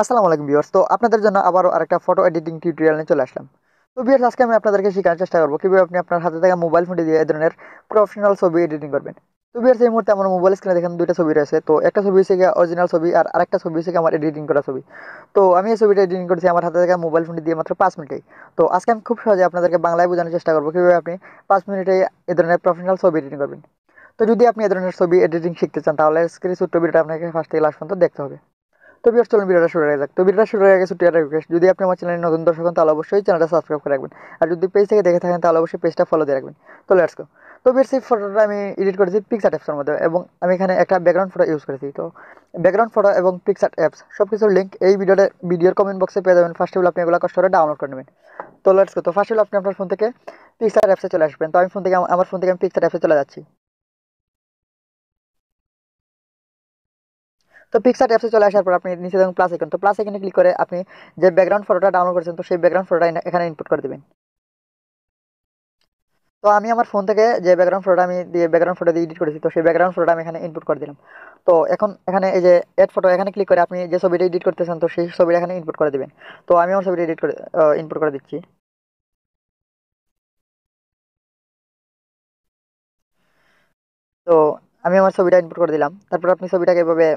আসসালামু আলাইকুম ভিউয়ার্স। তো আপনাদের জন্য আবারও আরেকটা ফটো এডিটিং টিউটোরিয়াল নিয়ে চলে আসলাম। তো ভিউয়ার্স, আজকে আমি আপনাদেরকে শেখানোর চেষ্টা করবো কিভাবে আপনি আপনার হাতে থাকা মোবাইল ফোনটি দিয়ে এই ধরনের প্রফেশনাল ছবি এডিটিং করবেন। তো ভিউয়ার্স, এই মুহূর্তে আমার মোবাইল স্ক্রিনে দেখেন দুইটা ছবি রয়েছে। তো একটা ছবি হচ্ছে গিয়ে অরিজিনাল ছবি, আর আরেকটা ছবি হচ্ছে গিয়ে আমার এডিটিং করা ছবি। তো আমি এই ছবিটা এডিটিং করেছি আমার হাতে থাকা মোবাইল ফোনটি দিয়ে মাত্র 5 মিনিটেই। তো আজকে আমি খুব সহজে আপনাদেরকে বাংলায় বোঝানোর চেষ্টা করবো কিভাবে আপনি 5 মিনিটে এই ধরনের প্রফেশনাল ছবি এডিটিং করবেন। তো যদি আপনি এই ধরনের ছবি এডিটিং শিখতে চান তাহলে স্ক্রিনে ছোট্ট ভিডিওটা আপনাকে ফার্স্ট থেকে লাস্ট পর্যন্ত দেখতে হবে। তো ভিউয়ার্স, চলুন ভিডিওটা শুরু করা যাক। তো ভিডিওটা শুরু হয়ে গেছে, ছোট্ট একটা রিকোয়েস্ট, যদি আপনি আমার চ্যানেলে নতুন দর্শক হন তাহলে অবশ্যই চ্যানেলটা সাবস্ক্রাইব করে রাখবেন। আর যদি পেজ থেকে দেখে থাকেন তাহলে অবশ্যই পেজটা ফলো দিয়ে রাখবেন। তো লেটস গো। তো ভিউয়ার্স, এই ফটোটা আমি এডিট করেছি পিক্সার অ্যাপসের মধ্যে, এবং আমি এখানে একটা ব্যাকগ্রাউন্ড ফটো ইউজ করেছি। তো ব্যাকগ্রাউন্ড ফটো এবং পিক্সার অ্যাপস সব কিছুর লিঙ্ক এই ভিডিওর কমেন্ট বক্সে পেয়ে যাবেন। ফার্স্ট অফ অল আপনি এগুলো কষ্ট করে ডাউনলোড করে নেবেন। তো লেটস গো। তো ফার্স্ট অফ অল আপনি আপনার ফোন থেকে পিক্সার অ্যাপসে চলে আসবেন। তো আমি আমার ফোন থেকে আমি পিক্সার অ্যাপসে চলে যাচ্ছি। তো পিক্সার অ্যাপসে চলে আসার পর আপনি নিচে দেখুন প্লাস আইকন। তো প্লাস আইকনে ক্লিক করে আপনি যে ব্যাকগ্রাউন্ড ফটোটা ডাউনলোড করেছেন তো সেই ব্যাকগ্রাউন্ড ফটোটা এখানে ইনপুট করে দেবেন। তো আমি আমার ফোন থেকে যে ব্যাকগ্রাউন্ড ফটো দিয়ে এডিট করেছি তো সেই ব্যাকগ্রাউন্ড ফটোটা আমি এখানে ইনপুট করে দিলাম। তো এখন এখানে এই যে এড ফটো এখানে ক্লিক করে আপনি যে ছবিটা এডিট করতেছেন তো সেই ছবিটা এখানে ইনপুট করে দিবেন। তো আমি আমার ছবিটা ইনপুট করে দিচ্ছি। তো আমি আমার ছবিটা ইনপুট করে দিলাম। তারপর আপনি ছবিটাকে এভাবে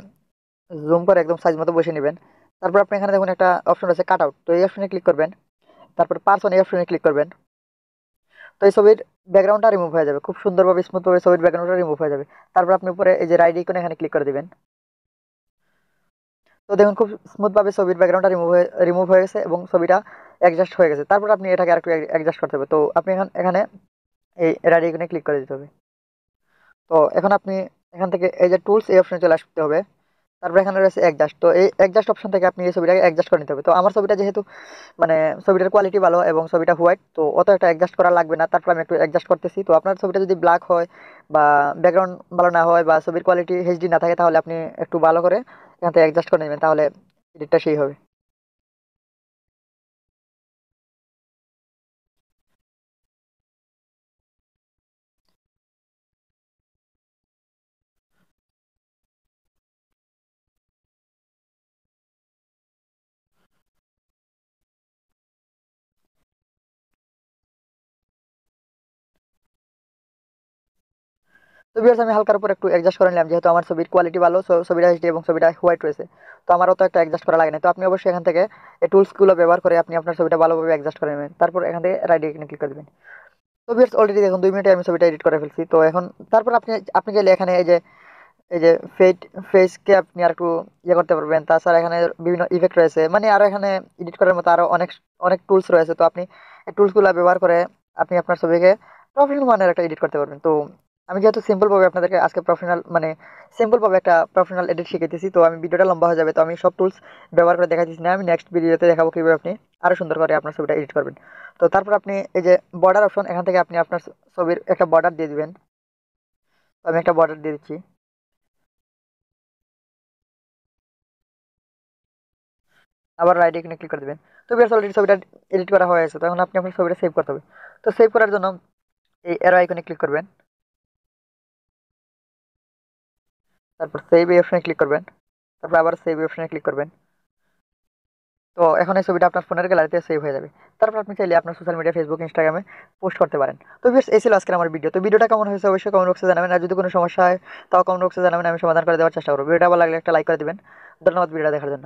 জুম করে একদম সাইজ মতো বসিয়ে নেবেন। তারপর আপনি এখানে দেখুন একটা অপশন আছে কাট আউট, তো এই অপশনে ক্লিক করবেন। তারপর পার্সন এই অপশনে ক্লিক করবেন। তো এই ছবির ব্যাকগ্রাউন্ডটা রিমুভ হয়ে যাবে, খুব সুন্দরভাবে স্মুথ ভাবে ছবির ব্যাকগ্রাউন্ডটা রিমুভ হয়ে যাবে। তারপর আপনি উপরে এই যে রাইট আইকনে এখানে ক্লিক করে দিবেন। তো দেখুন খুব স্মুথ ভাবে ছবির ব্যাকগ্রাউন্ডটা রিমুভ হয়ে গেছে এবং ছবিটা অ্যাডজাস্ট হয়ে গেছে। তারপর আপনি এটাকে আরেকটু অ্যাডজাস্ট করতে হবে। তো আপনি এখানে এই রাইট আইকনে ক্লিক করে দিতে হবে। তো এখন আপনি এখান থেকে এই যে টুলস এই অপশনে চলে আসতে হবে। তারপর এখানে রয়েছে অ্যাডজাস্ট, তো এই অ্যাডজাস্ট অপশন থেকে আপনি এই ছবিটাকে অ্যাডজাস্ট করে নিতে হবে। তো আমার ছবিটা যেহেতু মানে ছবিটার কোয়ালিটি ভালো এবং ছবিটা হোয়াইট, তো অত একটা অ্যাডজাস্ট করা লাগবে না। তারপর আমি একটু অ্যাডজাস্ট করতেছি। তো আপনার ছবিটা যদি ব্ল্যাক হয় বা ব্যাকগ্রাউন্ড ভালো না হয় বা ছবির কোয়ালিটি এইচডি না থাকে তাহলে আপনি একটু ভালো করে এখান থেকে অ্যাডজাস্ট করে নেবেন, তাহলে এডিটটা সেই হবে। তো ভিউয়ার্স, আমি হালকার উপর একটু অ্যাডজাস্ট করে নিলাম, যেহেতু আমার ছবির কোয়ালিটি ভালো, ছবিটা এইচডি এবং ছবিটা হোয়াইট রয়েছে। তো আমার অত একটা অ্যাডজাস্ট করা লাগে না। তো আপনি অবশ্যই এখান থেকে এই টুলসগুলো ব্যবহার করে আপনি আপনার ছবিটা ভালোভাবে অ্যাডজাস্ট করে নেবেন। তারপর এখান থেকে রাইট আইকনে ক্লিক করে দেবেন। তো ভিউয়ার্স, অলরেডি দেখুন 2 মিনিটে আমি ছবিটা এডিট করে ফেলছি। তো এখন তারপর আপনি আপনি চাইলে এখানে এই যে ফেসকে আপনি আর একটু ইয়ে করতে পারবেন। তাছাড়া এখানে বিভিন্ন ইফেক্ট রয়েছে, মানে আরো এখানে এডিট করার মতো আরো অনেক অনেক টুলস রয়েছে। তো আপনি এই টুলসগুলো ব্যবহার করে আপনি আপনার ছবিকে প্রফেশনাল মানের একটা এডিট করতে পারবেন। তো আমি যেহেতু সিম্পল ভাবে আপনাদেরকে আজকে সিম্পল ভাবে একটা প্রফেশনাল এডিট শিখাইতেছি, তো আমি ভিডিওটা লম্বা হয়ে যাবে, তো আমি সব টুলস ব্যবহার করে দেখাইতেছি না। আমি নেক্সট ভিডিওতে দেখাবো কিভাবে আপনি আরো সুন্দর করে আপনার ছবিটা এডিট করবেন। তো তারপর আপনি এই যে বর্ডার অপশন, এখান থেকে আপনি আপনার ছবির একটা বর্ডার দিয়ে দিবেন। তো আমি একটা বর্ডার দিয়ে দিচ্ছি। আবার রাইট এখানে ক্লিক করে দিবেন। তো বিয়ার্স, অলরেডি ছবিটা এডিট করা হয়ে গেছে। তো এখন আপনি আপনার ছবিটা সেভ করতে হবে। তো সেভ করার জন্য এই অ্যারো আইকনে ক্লিক করবেন। তারপর সেভ এই অপশনে ক্লিক করবেন। তারপর আবার সেভ এই অপশনে ক্লিক করবেন। তো এখন এই ছবিটা আপনার ফোনের গ্যালারিতে সেভ হয়ে যাবে। তারপর আপনি চাইলে আপনার সোশ্যাল মিডিয়া ফেসবুক ইনস্টাগ্রামে পোস্ট করতে পারেন। তো বিয়ার্স, এই ছিল আজকের আমার ভিডিও। তো ভিডিওটা কেমন হয়েছে অবশ্যই কমেন্ট বক্সে জানাবেন। আর যদি কোনো সমস্যা হয় তাও কমেন্ট বক্সে জানাবেন, আমি সমাধান করে দেওয়ার চেষ্টা করবো। ভিডিওটা ভালো লাগলে একটা লাইক করে দিবেন। ধন্যবাদ ভিডিওটা দেখার জন্য।